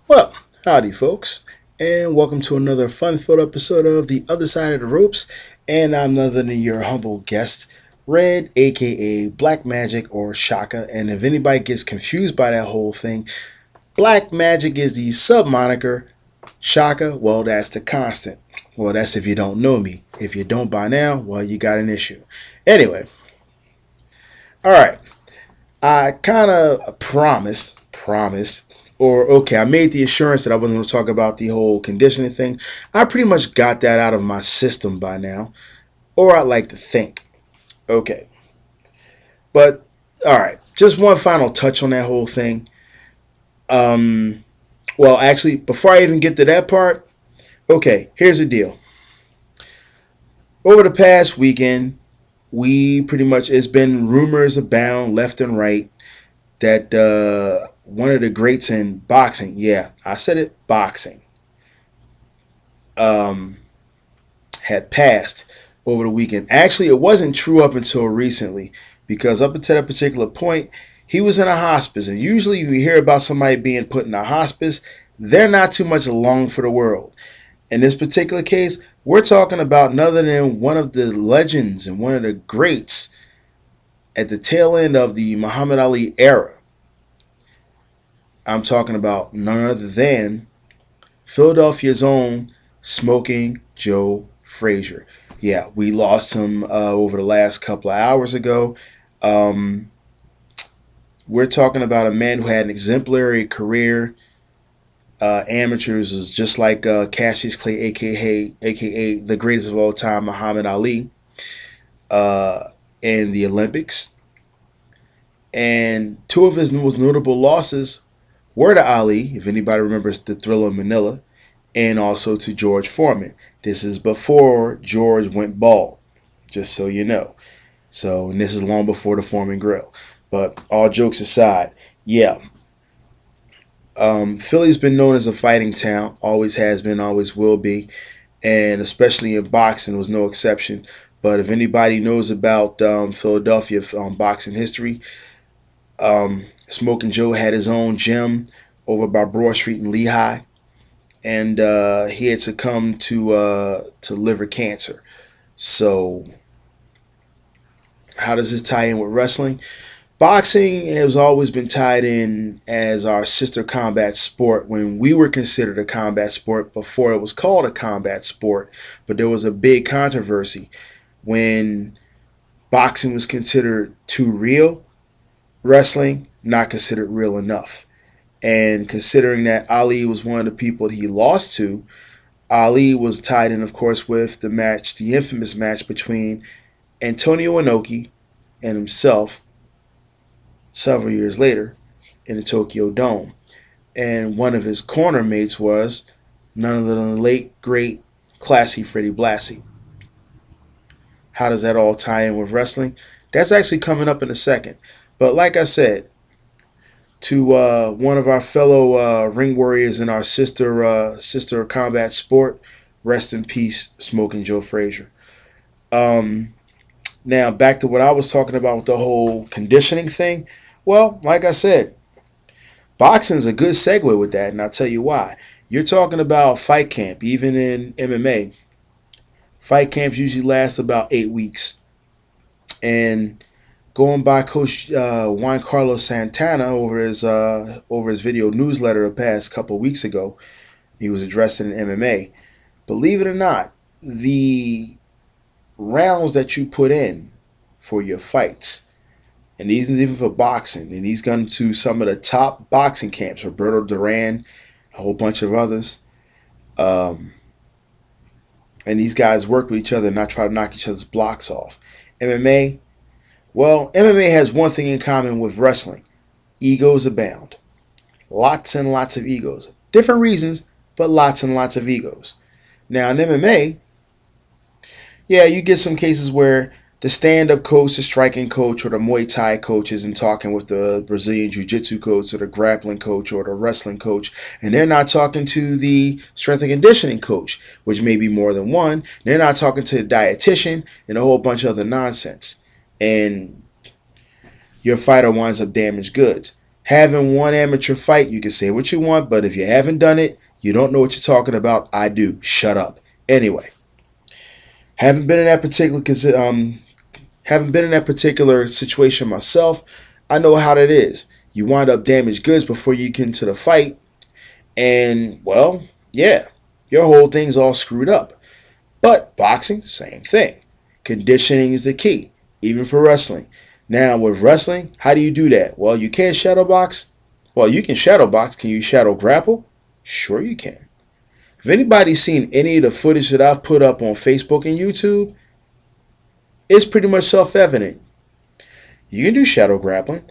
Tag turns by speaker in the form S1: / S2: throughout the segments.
S1: Well, howdy, folks, and welcome to another fun-filled episode of The Other Side of the Ropes. And I'm none other than your humble guest, Red, aka Black Magic or Shaka. And if anybody gets confused by that whole thing, Black Magic is the sub-moniker. Shaka, well, that's the constant. Well, that's if you don't know me. If you don't by now, well, you got an issue. Anyway, all right. I kind of promised, or okay, I made the assurance that I wasn't going to talk about the whole conditioning thing. I pretty much got that out of my system by now, or I like to think. Okay, but all right, just one final touch on that whole thing. Well, actually, before I even get to that part, okay, here's the deal. Over the past weekend, we pretty much, it's been rumors abound left and right that one of the greats in boxing, yeah, I said it, boxing, um, had passed over the weekend. Actually, it wasn't true up until recently, because up until that particular point, he was in a hospice. And usually you hear about somebody being put in a hospice, they're not too much along for the world. In this particular case, we're talking about none other than one of the legends and one of the greats at the tail end of the Muhammad Ali era. I'm talking about none other than Philadelphia's own Smoking Joe Frazier. Yeah, we lost him over the last couple of hours ago. Um, we're talking about a man who had an exemplary career. Amateurs is just like Cassius Clay, aka the greatest of all time, Muhammad Ali, in the Olympics. And two of his most notable losses were to Ali, if anybody remembers the Thriller in Manila, and also to George Foreman. This is before George went bald, just so you know. So, and this is long before the Foreman grill. But all jokes aside, yeah. Philly's been known as a fighting town, always has been, always will be, and especially in boxing was no exception. But if anybody knows about Philadelphia boxing history, Smoking Joe had his own gym over by Broad Street in Lehigh, and he had succumbed to liver cancer. So, how does this tie in with wrestling? Boxing has always been tied in as our sister combat sport when we were considered a combat sport before it was called a combat sport. But there was a big controversy when boxing was considered too real, wrestling not considered real enough. And considering that Ali was one of the people that he lost to, Ali was tied in, of course, with the match, the infamous match between Antonio Inoki and himself several years later in the Tokyo Dome. And one of his corner mates was none other than the late, great, classy Freddie Blassie. How does that all tie in with wrestling? That's actually coming up in a second. But like I said, to one of our fellow ring warriors in our sister combat sport, rest in peace, Smoking Joe Frazier. Now, back to what I was talking about with the whole conditioning thing. Well, like I said, boxing is a good segue with that, and I'll tell you why. You're talking about fight camp, even in MMA. Fight camps usually last about 8 weeks. And going by Coach Juan Carlos Santana over his video newsletter the past couple of weeks ago, he was addressing MMA. Believe it or not, the rounds that you put in for your fights, and these is even for boxing, and he's gone to some of the top boxing camps, Roberto Duran, a whole bunch of others, and these guys work with each other and not try to knock each other's blocks off. MMA, well, MMA has one thing in common with wrestling. Egos abound. Lots and lots of egos. Different reasons, but lots and lots of egos. Now, in MMA, yeah, you get some cases where the stand-up coach, the striking coach, or the Muay Thai coach isn't talking with the Brazilian Jiu-Jitsu coach or the grappling coach or the wrestling coach, and they're not talking to the strength and conditioning coach, which may be more than one. They're not talking to the dietitian and a whole bunch of other nonsense. And your fighter winds up damaged goods. Having one amateur fight, you can say what you want, but if you haven't done it, you don't know what you're talking about. I do. Shut up. Anyway, haven't been in that particular situation myself. I know how that is. You wind up damaged goods before you get into the fight, and well, yeah, your whole thing's all screwed up. But boxing, same thing. Conditioning is the key, even for wrestling. Now, with wrestling, how do you do that? Well, you can't shadow box. Well, you can shadow box. Can you shadow grapple? Sure you can. If anybody's seen any of the footage that I've put up on Facebook and YouTube, it's pretty much self-evident. You can do shadow grappling.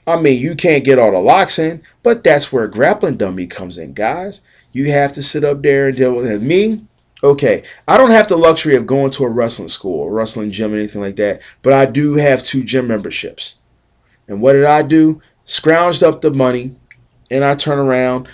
S1: I mean, you can't get all the locks in, but that's where grappling dummy comes in, guys. You have to sit up there and deal with it. Me, okay, I don't have the luxury of going to a wrestling school, a wrestling gym, anything like that, but I do have 2 gym memberships. And what did I do? Scrounged up the money, and I turn around.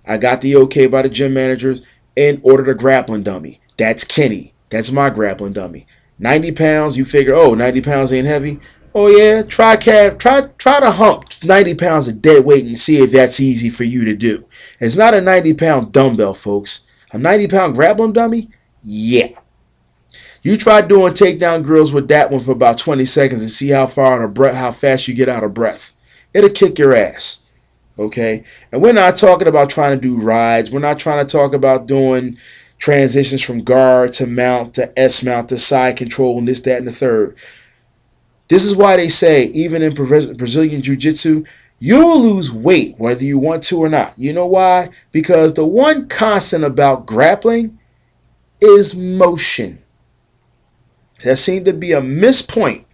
S1: I got the okay by the gym managers and ordered a grappling dummy. That's Kenny. That's my grappling dummy. 90 pounds, you figure, oh, 90 pounds ain't heavy. Oh yeah, try to hump 90 pounds of dead weight and see if that's easy for you to do. It's not a 90-pound dumbbell, folks. A 90-pound grappling dummy? Yeah. You try doing takedown drills with that one for about 20 seconds and see how fast you get out of breath. It'll kick your ass. Okay? And we're not talking about trying to do rides. We're not trying to talk about doing transitions from guard to mount to S-mount to side control and this, that, and the third. This is why they say, even in Brazilian Jiu-Jitsu, you'll lose weight whether you want to or not. You know why? Because the one constant about grappling is motion. That seemed to be a mispoint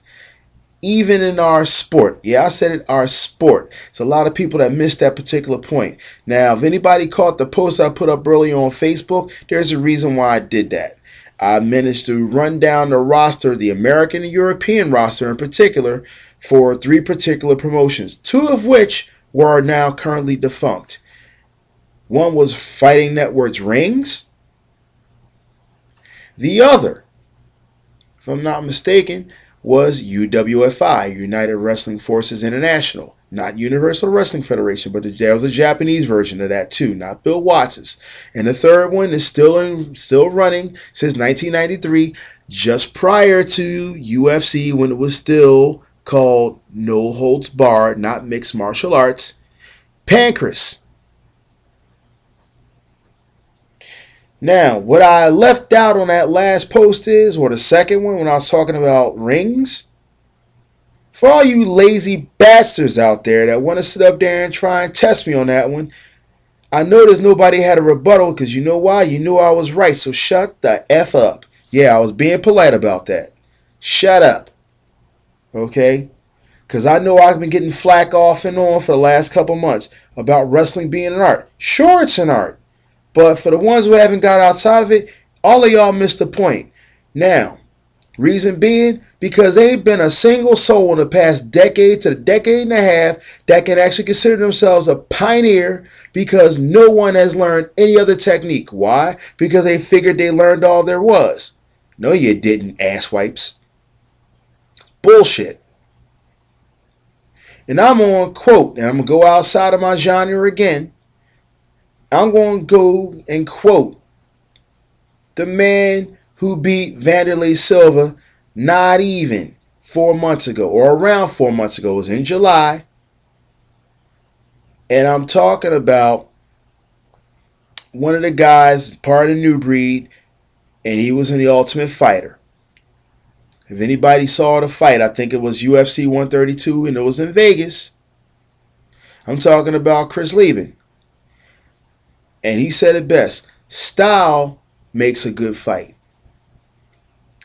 S1: even in our sport. Yeah, I said it, our sport. It's a lot of people that missed that particular point. Now, if anybody caught the post I put up earlier on Facebook, there's a reason why I did that. I managed to run down the roster, the American and European roster in particular, for 3 particular promotions, 2 of which were now currently defunct. One was Fighting Network's Rings. The other, if I'm not mistaken, was UWFI, United Wrestling Forces International. Not Universal Wrestling Federation, but there was a Japanese version of that too, not Bill Watts's. And the third one is still running since 1993, just prior to UFC when it was still called No Holds Barred, not Mixed Martial Arts. Pancras. Now, what I left out on that last post is, or the second one when I was talking about rings, for all you lazy bastards out there that want to sit up there and try and test me on that one, I noticed nobody had a rebuttal because you know why? You knew I was right, so shut the F up. Yeah, I was being polite about that. Shut up. Okay? Because I know I've been getting flack off and on for the last couple months about wrestling being an art. Sure, it's an art. But for the ones who haven't got outside of it, all of y'all missed the point. Now, reason being, because there ain't been a single soul in the past decade to a decade and a half that can actually consider themselves a pioneer because no one has learned any other technique. Why? Because they figured they learned all there was. No, you didn't, asswipes. Bullshit. And I'm on quote, and I'm going to go outside of my genre again. I'm going to go and quote the man who beat Vanderlei Silva not even 4 months ago, or around 4 months ago. It was in July. And I'm talking about one of the guys, part of the New Breed, and he was in the Ultimate Fighter. If anybody saw the fight, I think it was UFC 132, and it was in Vegas. I'm talking about Chris Lieben. And he said it best. Style makes a good fight.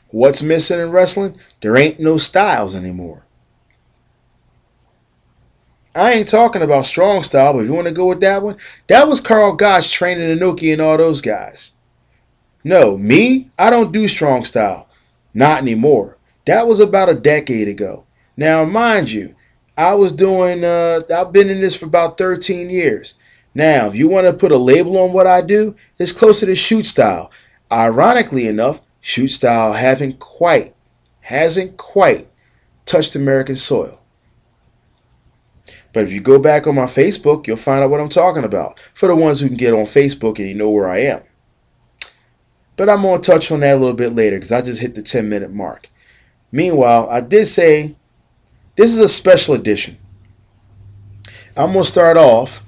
S1: What's missing in wrestling? There ain't no styles anymore. I ain't talking about strong style, but if you want to go with that one, that was Carl Gotch training Inoki and all those guys. No, me, I don't do strong style. Not anymore. That was about a decade ago. Now, mind you, I've been in this for about 13 years. Now, if you want to put a label on what I do, it's closer to shoot style. Ironically enough, shoot style hasn't quite touched American soil. But if you go back on my Facebook, you'll find out what I'm talking about. For the ones who can get on Facebook and you know where I am. But I'm going to touch on that a little bit later because I just hit the 10-minute mark. Meanwhile, I did say this is a special edition. I'm going to start off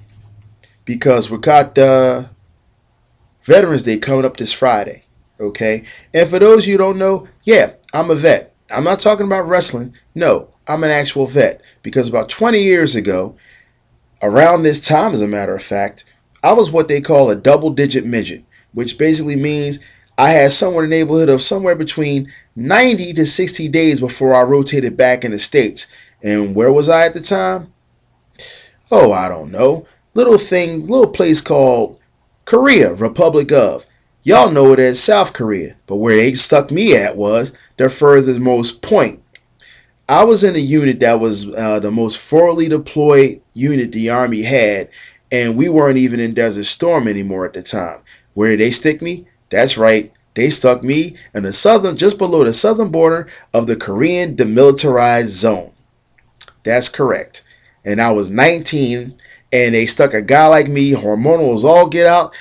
S1: because we got Veterans Day coming up this Friday. Okay? And for those of you who don't know, yeah, I'm a vet. I'm not talking about wrestling. No, I'm an actual vet. Because about 20 years ago, around this time, as a matter of fact, I was what they call a double-digit midget, which basically means I had somewhere in the neighborhood of somewhere between 90 to 60 days before I rotated back in the States. And where was I at the time? Oh, I don't know. Little place called Korea, Republic of. Y'all know it as South Korea. But where they stuck me at was the furthest point. I was in a unit that was the most forwardly deployed unit the Army had, and we weren't even in Desert Storm anymore at the time. Where did they stick me? That's right. They stuck me in the southern, just below the southern border of the Korean Demilitarized Zone. That's correct. And I was 19, and they stuck a guy like me, hormonal as all get out,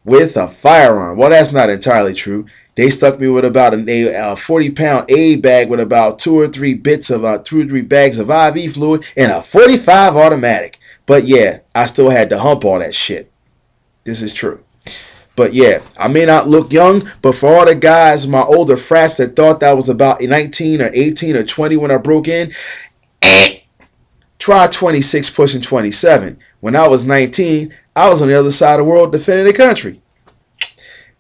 S1: with a firearm. Well, that's not entirely true. They stuck me with about a 40-pound A bag with about 2 or 3 bags of IV fluid and a 45 automatic. But yeah, I still had to hump all that shit. This is true. But yeah, I may not look young, but for all the guys, my older frats that thought that was about 19 or 18 or 20 when I broke in, try 26 pushing 27. When I was 19, I was on the other side of the world defending the country.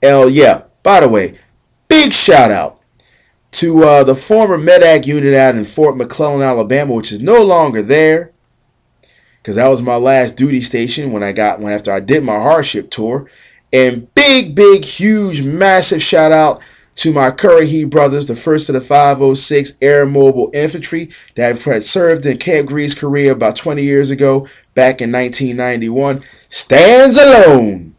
S1: Hell yeah. By the way, big shout out to the former MEDAC unit out in Fort McClellan, Alabama, which is no longer there, because that was my last duty station after I did my hardship tour. And big, huge, massive shout out to my Curry Heat brothers, the 1st of the 506 Air Mobile Infantry that had served in Camp Greece, Korea about 20 years ago, back in 1991. Stands alone.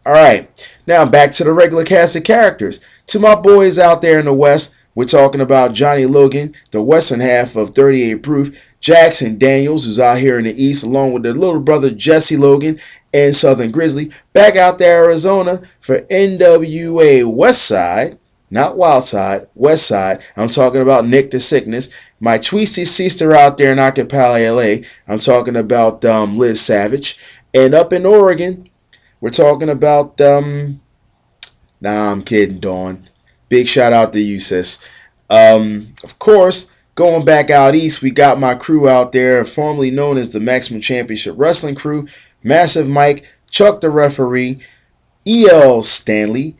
S1: All right, now back to the regular cast of characters. To my boys out there in the West, we're talking about Johnny Logan, the western half of 38 Proof, Jackson Daniels, who's out here in the East, along with their little brother Jesse Logan, and Southern Grizzly, back out there Arizona for NWA West Side, not Wild Side, West Side. I'm talking about Nick the Sickness. My twisty sister out there in Occupy LA. I'm talking about Liz Savage. And up in Oregon, we're talking about, nah, I'm kidding, Dawn. Big shout out to you, sis. Of course, going back out east, we got my crew out there, formerly known as the Maximum Championship Wrestling Crew. Massive Mike, Chuck the referee, E.L. Stanley,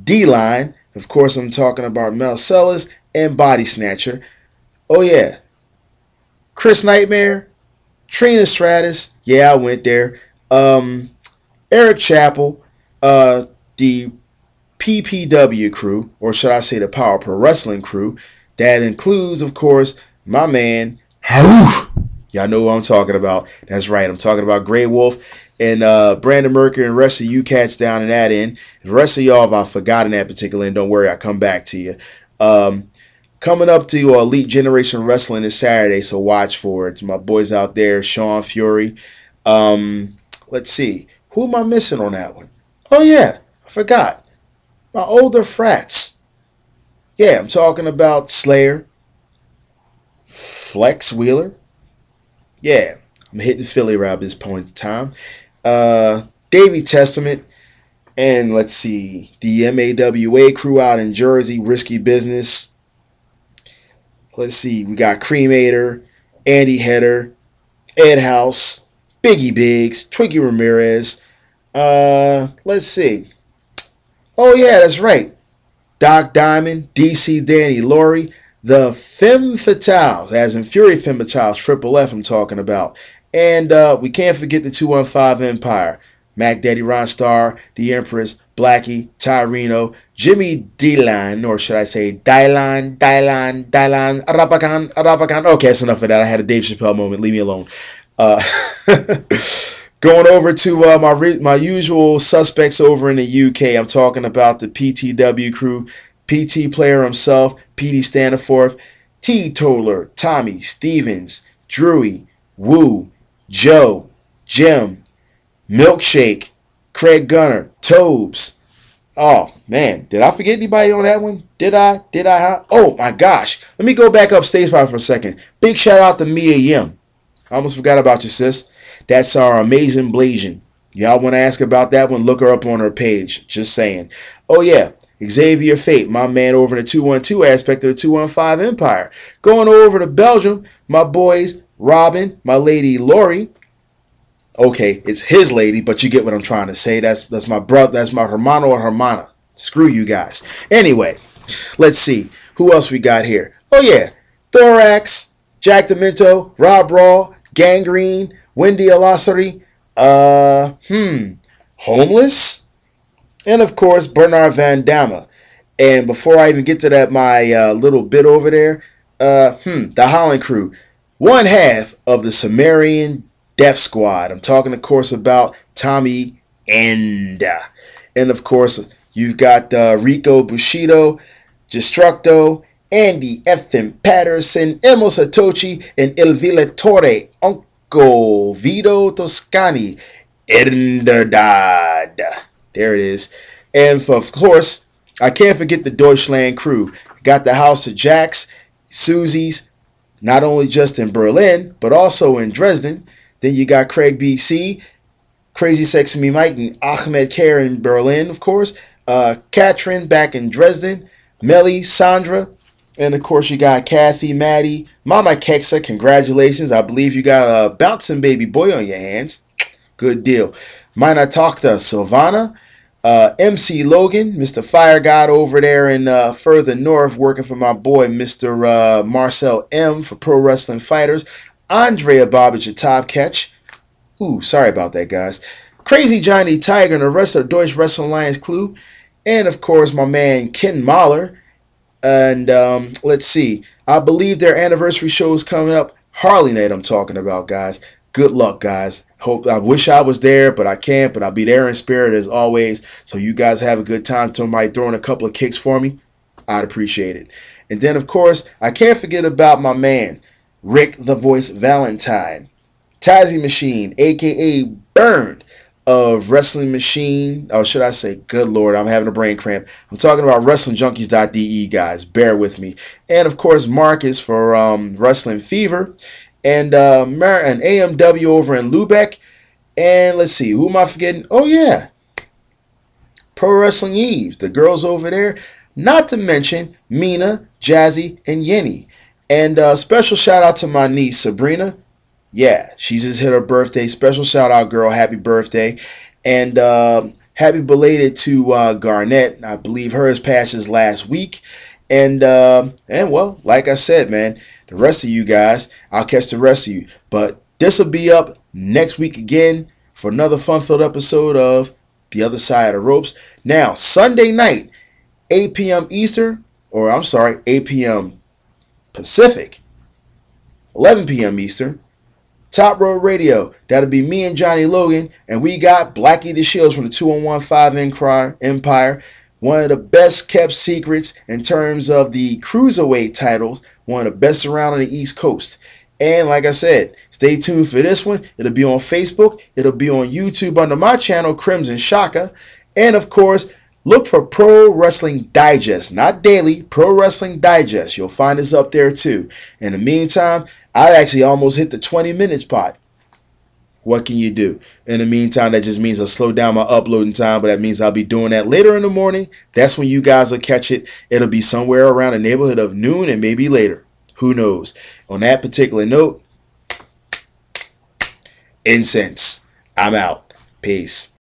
S1: D-Line, of course I'm talking about Mel Sellers, and Body Snatcher. Oh yeah, Chris Nightmare, Trina Stratus, yeah I went there, Eric Chappell, the PPW crew, or should I say the Power Pro Wrestling crew, that includes of course my man, y'all know what I'm talking about. That's right. I'm talking about Grey Wolf and Brandon Mercury and the rest of you cats down in that end. The rest of y'all, if I've forgotten that particular end, don't worry. I'll come back to you. Coming up to Elite Generation Wrestling this Saturday, so watch for it. My boys out there, Sean Fury. Let's see. Who am I missing on that one? Oh, yeah. I forgot. My older frats. Yeah, I'm talking about Slayer, Flex Wheeler. Yeah, I'm hitting Philly around this point in time. Davey Testament, and let's see, the MAWA crew out in Jersey, Risky Business. Let's see, we got Cremator, Andy Header, Ed House, Biggie Biggs, Twiggy Ramirez. Let's see. Oh yeah, that's right. Doc Diamond, DC Danny Laurie, the Femme Fatales, as in Fury Femme Fatales, Triple F I'm talking about. And we can't forget the 215 Empire. Mac Daddy Ronstar, The Empress, Blackie, Tyreno, Jimmy D-Line, or should I say Dylan, Arapakan. Okay, that's enough of that. I had a Dave Chappelle moment. Leave me alone. Going over to my usual suspects over in the UK. I'm talking about the PTW crew. PT player himself, PD Staniforth, Teetotaler, Tommy, Stevens, Drewy, Woo, Joe, Jim, Milkshake, Craig Gunner, Tobes. Oh, man. Did I forget anybody on that one? Did I? Oh, my gosh. Let me go back upstage for a second. Big shout out to Mia Yim. I almost forgot about you, sis. That's our amazing Blasian. Y'all want to ask about that one? Look her up on her page. Just saying. Oh, yeah. Xavier Fate, my man over in the 212 aspect of the 215 Empire. Going over to Belgium, my boys Robin, my lady Lori. Okay, it's his lady, but you get what I'm trying to say. That's my brother. That's my hermano or hermana. Screw you guys. Anyway, let's see. Who else we got here? Oh, yeah. Thorax, Jack Demento, Rob Raw, Gangrene, Wendy Alassari, Homeless, and of course, Bernard Van Damme. And before I even get to that, my little bit over there, the Holland Crew, one half of the Sumerian Death Squad. I'm talking, of course, about Tommy Enda. And, of course, you've got Rico Bushido, Destructo, Andy Effin Patterson, Emil Satoshi, and Il Villatore, Uncle Vito Toscani, Enderdad. There it is. And, of course, I can't forget the Deutschland crew. Got the House of Jacks, Susie's, not only just in Berlin, but also in Dresden. Then you got Craig BC, Crazy Sexy Me Mike, and Ahmed Kerr in Berlin, of course. Katrin back in Dresden. Melly, Sandra. And, of course, you got Kathy, Maddie, Mama Kexa. Congratulations. I believe you got a bouncing baby boy on your hands. Good deal. Mina Takta, Silvana. MC Logan, Mr. Fire God over there in further north, working for my boy, Mr. Marcel M. for Pro Wrestling Fighters. Andrea Bobic at Top Catch. Ooh, sorry about that, guys. Crazy Johnny Tiger and the rest of the Deutsche Wrestling Alliance crew. And, of course, my man Ken Mahler. And let's see. I believe their anniversary show is coming up. Harley Night I'm talking about, guys. Good luck, guys. I wish I was there, but I can't. But I'll be there in spirit as always. So you guys have a good time. Somebody throwing a couple of kicks for me, I'd appreciate it. And then, of course, I can't forget about my man, Rick the Voice Valentine. Tazzy Machine, a.k.a. Burned of Wrestling Machine. Oh, should I say, good Lord, I'm having a brain cramp. I'm talking about WrestlingJunkies.de, guys. Bear with me. And, of course, Marcus for Wrestling Fever. And an AMW over in Lubeck. And let's see, who am I forgetting? Oh, yeah. Pro Wrestling Eve. The girls over there. Not to mention Mina, Jazzy, and Yenny. And special shout out to my niece, Sabrina. Yeah, she's just hit her birthday. Special shout out, girl. Happy birthday. And happy belated to Garnett. I believe hers passes last week. And well, like I said, man, the rest of you guys, I'll catch the rest of you. But this will be up next week again for another fun-filled episode of The Other Side of the Ropes. Now, Sunday night, 8 p.m. Eastern, or I'm sorry, 8 p.m. Pacific, 11 p.m. Eastern, Top Road Radio. That'll be me and Johnny Logan, and we got Blackie the Shields from the 2115 Empire. One of the best kept secrets in terms of the cruiserweight titles. One of the best around on the East Coast. And like I said, stay tuned for this one. It'll be on Facebook. It'll be on YouTube under my channel, Crimson Shaka. And of course, look for Pro Wrestling Digest. Not daily, Pro Wrestling Digest. You'll find us up there too. In the meantime, I actually almost hit the 20 minutes pot. What can you do? In the meantime, that just means I'll slow down my uploading time, but that means I'll be doing that later in the morning. That's when you guys will catch it. It'll be somewhere around the neighborhood of noon and maybe later. Who knows? On that particular note, incense. I'm out. Peace.